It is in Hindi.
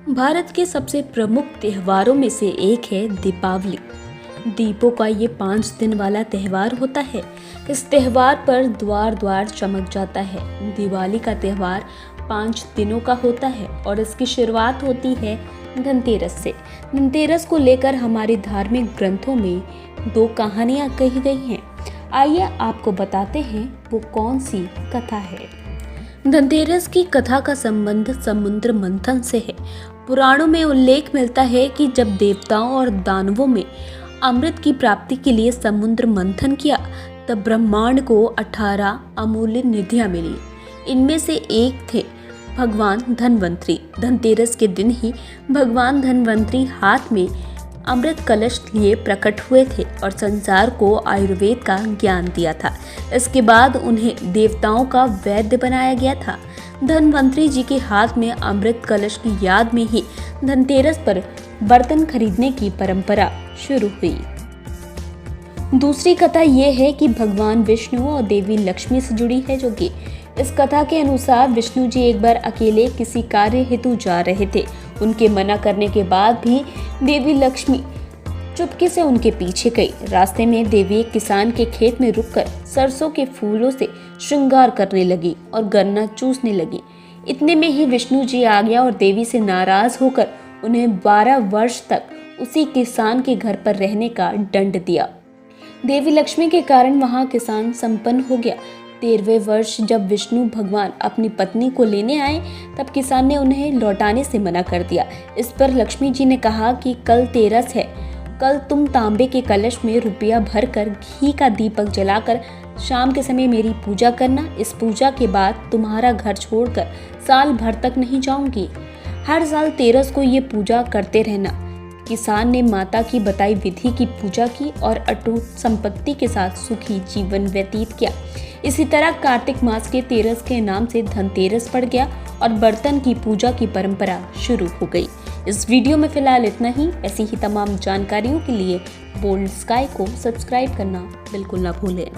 भारत के सबसे प्रमुख त्योहारों में से एक है दीपावली। दीपों का ये 5 दिन वाला त्योहार होता है। इस त्योहार पर द्वार द्वार चमक जाता है। दिवाली का त्योहार 5 दिनों का होता है और इसकी शुरुआत होती है धनतेरस से। धनतेरस को लेकर हमारे धार्मिक ग्रंथों में 2 कहानियां कही गई हैं। आइए आपको बताते हैं वो कौन सी कथा है। धनतेरस की कथा का संबंध समुद्र मंथन से है। पुराणों में उल्लेख मिलता है कि जब देवताओं और दानवों में अमृत की प्राप्ति के लिए समुद्र मंथन किया तब ब्रह्मांड को 18 अमूल्य निधियां मिली। इनमें से एक थे भगवान धन्वंतरी। धनतेरस के दिन ही भगवान धन्वंतरी हाथ में अमृत कलश लिए प्रकट हुए थे और संसार को आयुर्वेद का ज्ञान दिया था। इसके बाद उन्हें देवताओं का वैद्य बनाया गया था। धन्वंतरी जी के हाथ में अमृत कलश की याद में ही धनतेरस पर बर्तन खरीदने की परंपरा शुरू हुई। दूसरी कथा ये है कि भगवान विष्णु और देवी लक्ष्मी से जुड़ी है, जो कि इस कथा के अनुसार विष्णु जी एक बार अकेले किसी कार्य हेतु जा रहे थे। उनके मना करने के बाद भी देवी लक्ष्मी चुपके से उनके पीछे गई। रास्ते में देवी एक किसान के खेत में रुककर सरसों के फूलों से श्रृंगार करने लगी और गन्ना चूसने लगी। इतने में ही विष्णु जी आ गया और देवी से नाराज होकर उन्हें 12 वर्ष तक उसी किसान के घर पर रहने का दंड दिया। देवी लक्ष्मी के कारण वहां किसान संपन्न हो गया। 13वें वर्ष जब विष्णु भगवान अपनी पत्नी को लेने आए तब किसान ने उन्हें लौटाने से मना कर दिया। इस पर लक्ष्मी जी ने कहा कि कल तेरस है, कल तुम तांबे के कलश में रुपया भरकर घी का दीपक जलाकर शाम के समय मेरी पूजा करना। इस पूजा के बाद तुम्हारा घर छोड़कर साल भर तक नहीं जाऊंगी। हर साल तेरस को ये पूजा करते रहना। किसान ने माता की बताई विधि की पूजा की और अटूट संपत्ति के साथ सुखी जीवन व्यतीत किया। इसी तरह कार्तिक मास के तेरस के नाम से धनतेरस पड़ गया और बर्तन की पूजा की परंपरा शुरू हो गई। इस वीडियो में फिलहाल इतना ही। ऐसी ही तमाम जानकारियों के लिए बोल्ड स्काई को सब्सक्राइब करना बिल्कुल ना भूलें।